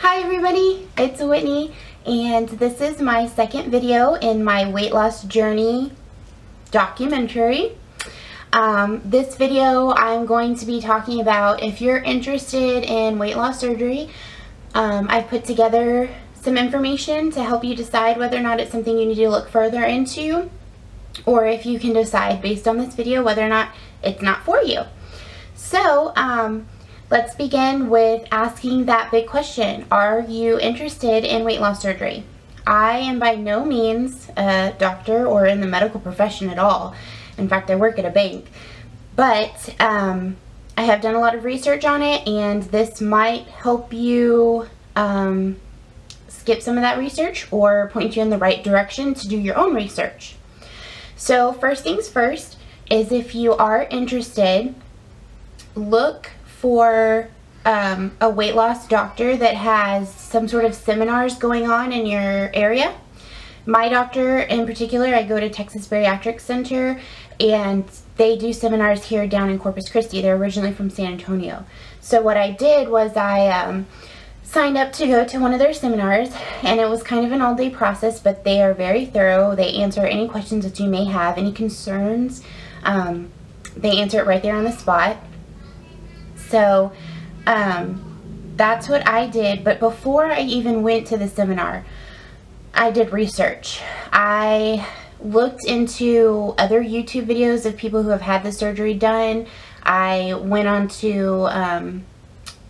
Hi everybody, it's Whitney, and this is my second video in my weight loss journey documentary. This video I'm going to be talking about if you're interested in weight loss surgery. I've put together some information to help you decide whether or not it's something you need to look further into, or if you can decide based on this video whether or not it's not for you. So, let's begin with asking that big question. Are you interested in weight loss surgery? I am by no means a doctor or in the medical profession at all. In fact, I work at a bank. But I have done a lot of research on it, and this might help you skip some of that research or point you in the right direction to do your own research. So first things first is, if you are interested, look for a weight loss doctor that has some sort of seminars going on in your area. My doctor in particular, I go to Texas Bariatric Center, and they do seminars here down in Corpus Christi. They're originally from San Antonio. So what I did was I signed up to go to one of their seminars, and it was kind of an all-day process, but they are very thorough. They answer any questions that you may have, any concerns. They answer it right there on the spot. So that's what I did. But before I even went to the seminar, I did research. I looked into other YouTube videos of people who have had the surgery done. I went on to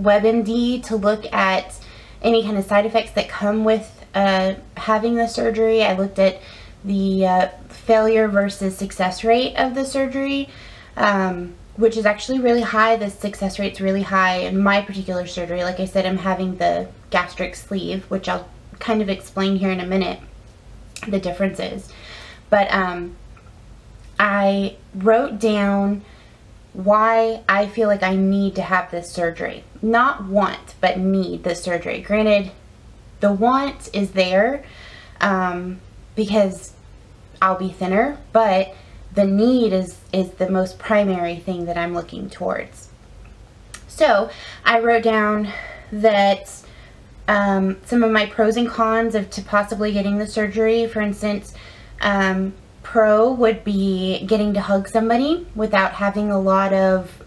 WebMD to look at any kind of side effects that come with having the surgery. I looked at the failure versus success rate of the surgery, which is actually really high. The success rate's really high in my particular surgery. Like I said, I'm having the gastric sleeve, which I'll kind of explain here in a minute the differences. But I wrote down why I feel like I need to have this surgery. Not want, but need this surgery. Granted, the want is there because I'll be thinner, but the need is the most primary thing that I'm looking towards. So I wrote down that some of my pros and cons of possibly getting the surgery. For instance, pro would be getting to hug somebody without having a lot of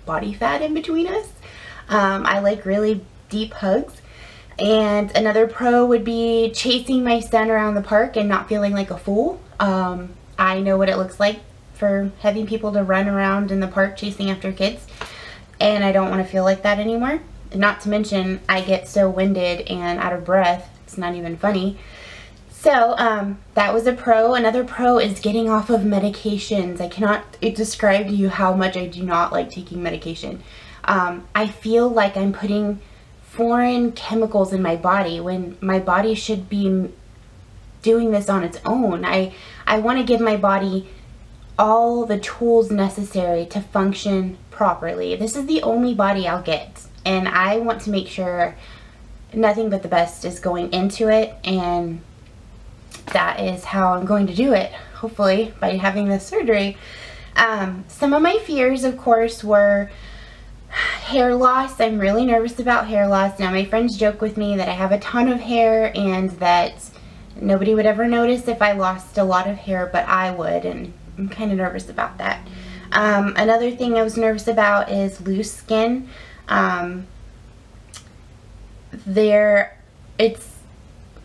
body fat in between us. I like really deep hugs. And another pro would be chasing my son around the park and not feeling like a fool. I know what it looks like for having people to run around in the park chasing after kids, and I don't want to feel like that anymore. Not to mention, I get so winded and out of breath, it's not even funny. So that was a pro. Another pro is getting off of medications. I cannot describe to you how much I do not like taking medication. I feel like I'm putting foreign chemicals in my body when my body should be doing this on its own. I want to give my body all the tools necessary to function properly. This is the only body I'll get, and I want to make sure nothing but the best is going into it, and that is how I'm going to do it, hopefully, by having this surgery. Some of my fears, of course, were hair loss. I'm really nervous about hair loss. Now, my friends joke with me that I have a ton of hair and that nobody would ever notice if I lost a lot of hair, but I would, and I'm kind of nervous about that. Another thing I was nervous about is loose skin. It's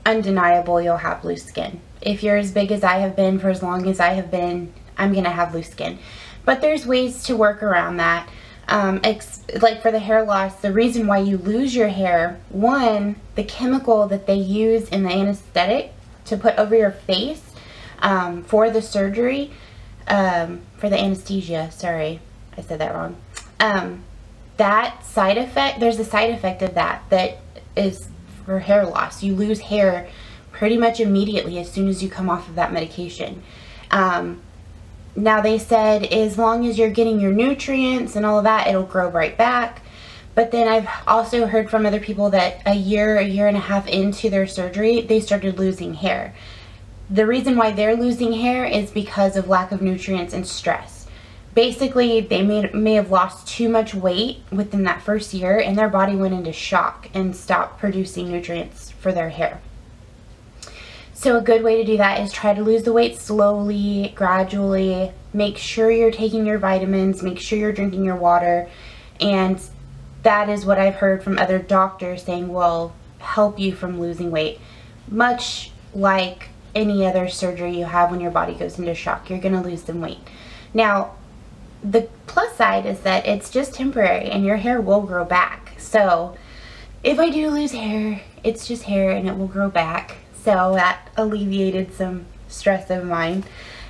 undeniable you'll have loose skin. If you're as big as I have been for as long as I have been, I'm going to have loose skin. But there's ways to work around that. Like for the hair loss, the reason why you lose your hair, one, the chemical that they use in the anesthetic to put over your face for the surgery, for the anesthesia, sorry, I said that wrong. That side effect, there's a side effect of that is for hair loss. You lose hair pretty much immediately as soon as you come off of that medication. Now they said as long as you're getting your nutrients and all of that, it'll grow right back. But then I've also heard from other people that a year and a half into their surgery, they started losing hair. The reason why they're losing hair is because of lack of nutrients and stress. basically they may have lost too much weight within that first year, and their body went into shock and stopped producing nutrients for their hair. So a good way to do that is try to lose the weight slowly, gradually. Make sure you're taking your vitamins, make sure you're drinking your water, and that is what I've heard from other doctors saying will help you from losing weight. Much like any other surgery you have when your body goes into shock, you're going to lose some weight. Now, the plus side is that it's just temporary and your hair will grow back. So if I do lose hair, it's just hair and it will grow back. So that alleviated some stress of mine.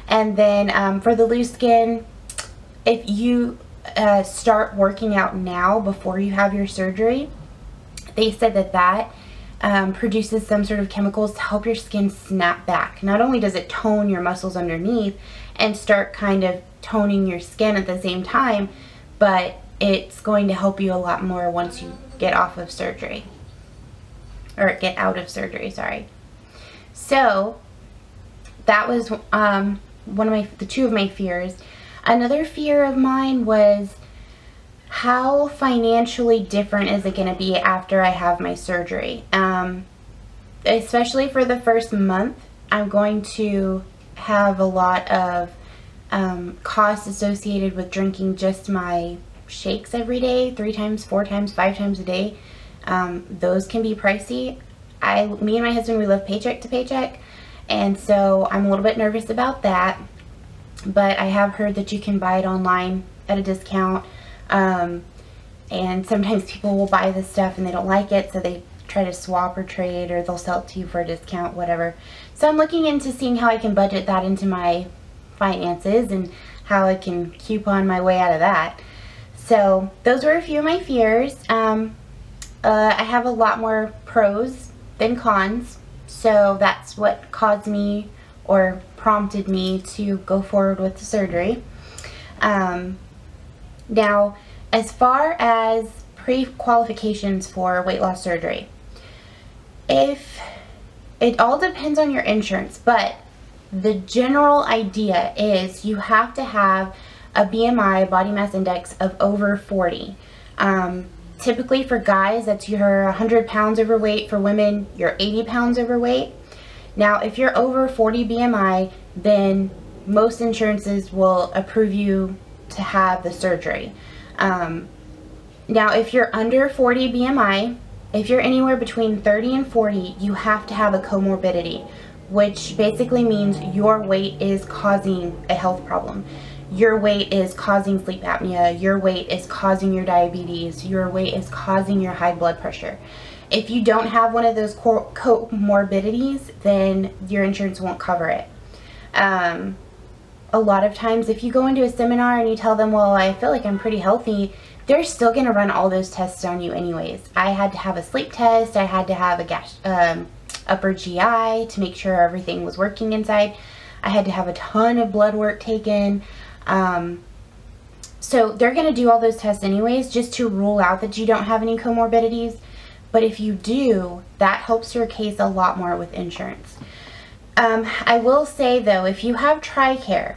And then for the loose skin, if you start working out now before you have your surgery, they said that produces some sort of chemicals to help your skin snap back. Not only does it tone your muscles underneath and start kind of toning your skin at the same time, but it's going to help you a lot more once you get off of surgery, or get out of surgery, sorry. So that was two of my fears. Another fear of mine was, how financially different is it going to be after I have my surgery? Especially for the first month, I'm going to have a lot of costs associated with drinking just my shakes every day, 3 times, 4 times, 5 times a day. Those can be pricey. Me and my husband, we live paycheck to paycheck, and so I'm a little bit nervous about that. But I have heard that you can buy it online at a discount, and sometimes people will buy this stuff and they don't like it, so they try to swap or trade, or they'll sell it to you for a discount, whatever. So I'm looking into seeing how I can budget that into my finances and how I can coupon my way out of that. So those were a few of my fears. I have a lot more pros than cons, so that's what caused me, or prompted me, to go forward with the surgery. Now, as far as pre-qualifications for weight loss surgery, it all depends on your insurance, but the general idea is you have to have a BMI, body mass index, of over 40. Typically for guys, that's you're 100 pounds overweight. For women, you're 80 pounds overweight. Now, if you're over 40 BMI, then most insurances will approve you to have the surgery. Now, if you're under 40 BMI, if you're anywhere between 30 and 40, you have to have a comorbidity, which basically means your weight is causing a health problem. Your weight is causing sleep apnea, your weight is causing your diabetes, your weight is causing your high blood pressure. If you don't have one of those comorbidities, then your insurance won't cover it. A lot of times if you go into a seminar and you tell them, well, I feel like I'm pretty healthy, they're still going to run all those tests on you anyways. I had to have a sleep test, I had to have a upper GI to make sure everything was working inside. I had to have a ton of blood work taken. So they're going to do all those tests anyways, just to rule out that you don't have any comorbidities. But if you do, that helps your case a lot more with insurance. I will say though, if you have TRICARE,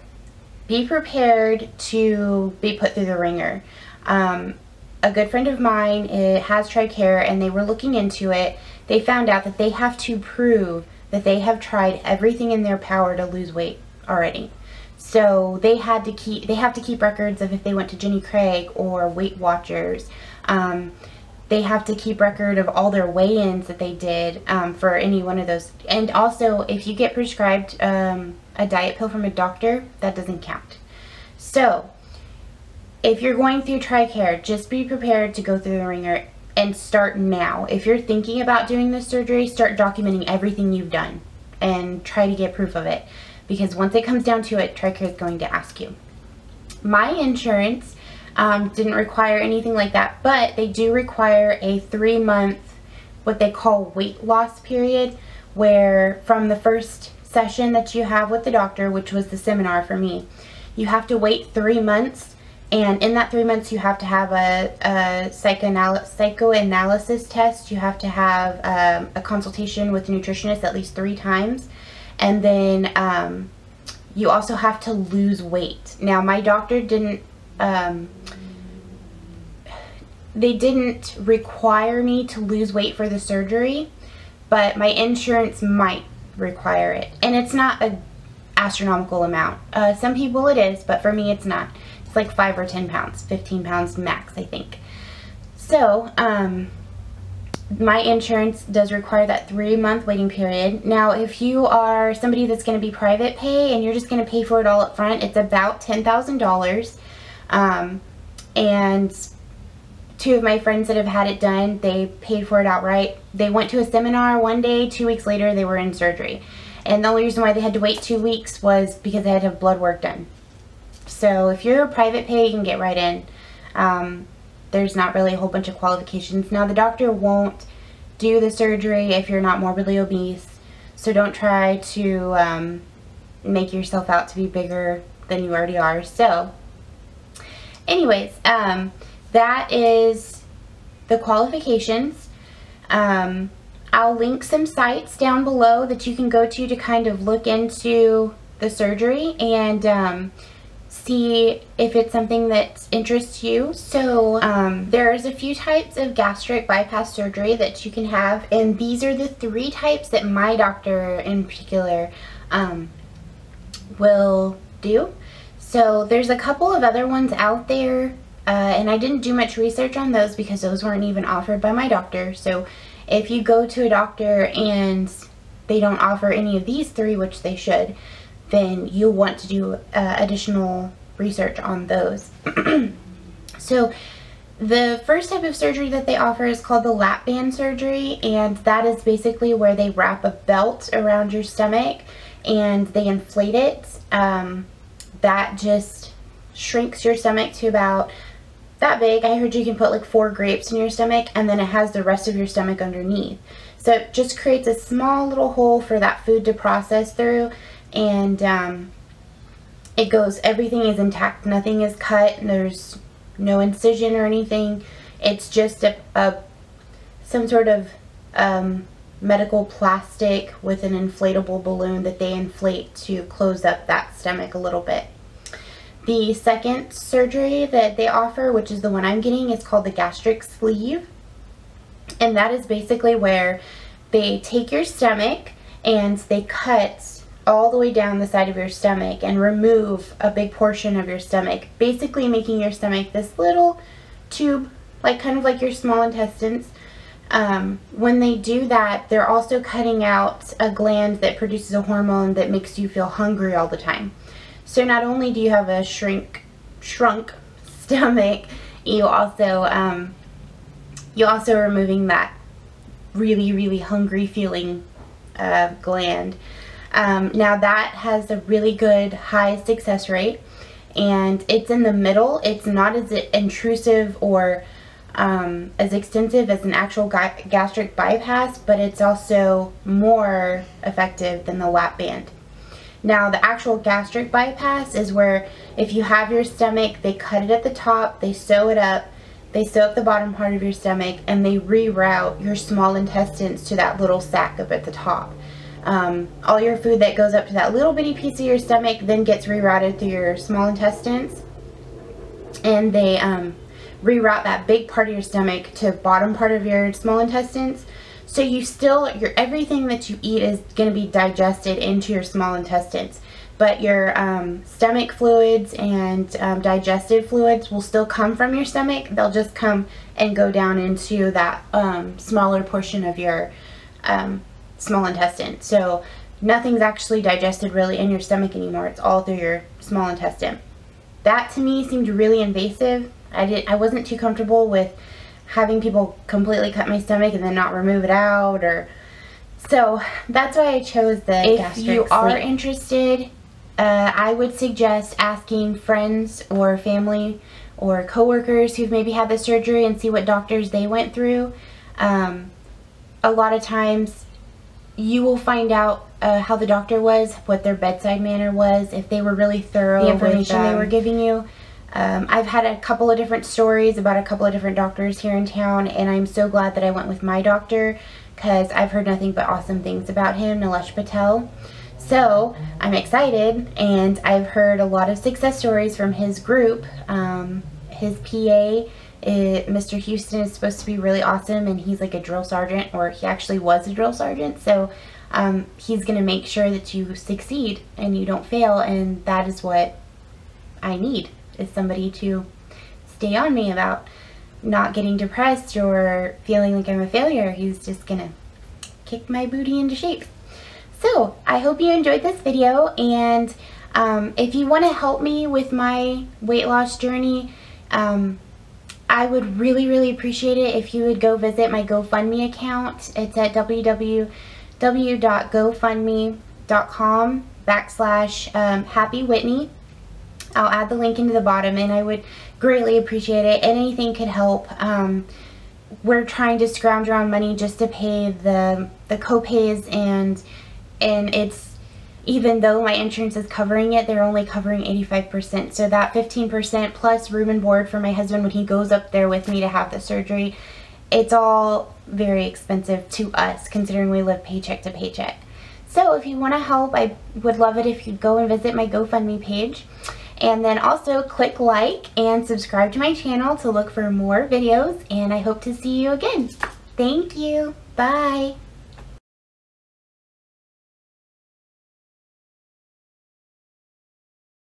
be prepared to be put through the ringer. A good friend of mine has TRICARE, and they were looking into it. They found out that they have to prove that they have tried everything in their power to lose weight already. So they have to keep records of if they went to Jenny Craig or Weight Watchers. They have to keep record of all their weigh-ins that they did for any one of those. And also, if you get prescribed a diet pill from a doctor, that doesn't count. So if you're going through TRICARE, just be prepared to go through the ringer and start now. If you're thinking about doing this surgery, start documenting everything you've done and try to get proof of it. Because once it comes down to it, TRICARE is going to ask you. My insurance didn't require anything like that, but they do require a 3-month, what they call weight loss period, where from the first session that you have with the doctor, which was the seminar for me, you have to wait 3 months, and in that 3 months you have to have a psychoanalysis test. You have to have a consultation with a nutritionist at least 3 times, and then you also have to lose weight. Now, my doctor didn't, they didn't require me to lose weight for the surgery, but my insurance might require it. And it's not an astronomical amount. Some people it is, but for me it's not. It's like 5 or 10 pounds, 15 pounds max, I think. So, my insurance does require that 3-month waiting period. Now, if you are somebody that's going to be private pay and you're just going to pay for it all up front, it's about $10,000. And 2 of my friends that have had it done, they paid for it outright. They went to a seminar one day, 2 weeks later they were in surgery. And the only reason why they had to wait 2 weeks was because they had to have blood work done. So if you're a private pay, you can get right in. There's not really a whole bunch of qualifications. Now, the doctor won't do the surgery if you're not morbidly obese, so don't try to make yourself out to be bigger than you already are. So anyways, that is the qualifications. I'll link some sites down below that you can go to kind of look into the surgery and see if it's something that interests you. So there's a few types of gastric bypass surgery that you can have, and these are the 3 types that my doctor in particular will do. So there's a couple of other ones out there, and I didn't do much research on those because those weren't even offered by my doctor. So if you go to a doctor and they don't offer any of these 3, which they should, then you'll want to do additional research on those. So the first type of surgery that they offer is called the lap band surgery, and that is basically where they wrap a belt around your stomach and they inflate it. That just shrinks your stomach to about that big. I heard you can put like 4 grapes in your stomach, and then it has the rest of your stomach underneath. So it just creates a small little hole for that food to process through, and it goes, everything is intact, nothing is cut, there's no incision or anything. It's just some sort of medical plastic with an inflatable balloon that they inflate to close up that stomach a little bit. The second surgery that they offer, which is the one I'm getting, is called the gastric sleeve, and that is basically where they take your stomach and they cut all the way down the side of your stomach and remove a big portion of your stomach, basically making your stomach this little tube, like kind of like your small intestines. When they do that, they're also cutting out a gland that produces a hormone that makes you feel hungry all the time. So not only do you have a shrunk stomach, you also are removing that really hungry feeling gland. Now that has a really good high success rate, and it's in the middle. It's not as intrusive or as extensive as an actual gastric bypass, but it's also more effective than the lap band. Now, the actual gastric bypass is where if you have your stomach, they cut it at the top, they sew it up, they sew up the bottom part of your stomach, and they reroute your small intestines to that little sac up at the top. All your food that goes up to that little bitty piece of your stomach then gets rerouted through your small intestines, and they reroute that big part of your stomach to bottom part of your small intestines. So you still, everything that you eat is going to be digested into your small intestines, but your stomach fluids and digestive fluids will still come from your stomach. They'll just come and go down into that smaller portion of your small intestine. So nothing's actually digested really in your stomach anymore. It's all through your small intestine. That to me seemed really invasive. I wasn't too comfortable with having people completely cut my stomach and then not remove it out, or so that's why I chose the gastric sleeve. If you are interested, I would suggest asking friends or family or coworkers who've maybe had the surgery and see what doctors they went through. A lot of times you will find out how the doctor was, what their bedside manner was, if they were really thorough, the information they were giving you. I've had a couple of different stories about a couple of different doctors here in town, and I'm so glad that I went with my doctor because I've heard nothing but awesome things about him, Nilesh Patel. So I'm excited, and I've heard a lot of success stories from his group. His PA, Mr. Houston, is supposed to be really awesome, and he's like a drill sergeant, or he actually was a drill sergeant. So he's going to make sure that you succeed and you don't fail, and that is what I need, is somebody to stay on me about not getting depressed or feeling like I'm a failure. He's just going to kick my booty into shape. So I hope you enjoyed this video, and if you want to help me with my weight loss journey, I would really appreciate it if you would go visit my GoFundMe account. It's at www.gofundme.com/Happy Whitney. I'll add the link into the bottom, and I would greatly appreciate it. Anything could help. We're trying to scrounge around money just to pay the co-pays, and it's, even though my insurance is covering it, they're only covering 85%. So that 15% plus room and board for my husband when he goes up there with me to have the surgery, it's all very expensive to us considering we live paycheck to paycheck. So if you want to help, I would love it if you'd go and visit my GoFundMe page. And then also click like and subscribe to my channel to look for more videos, and I hope to see you again. Thank you. Bye.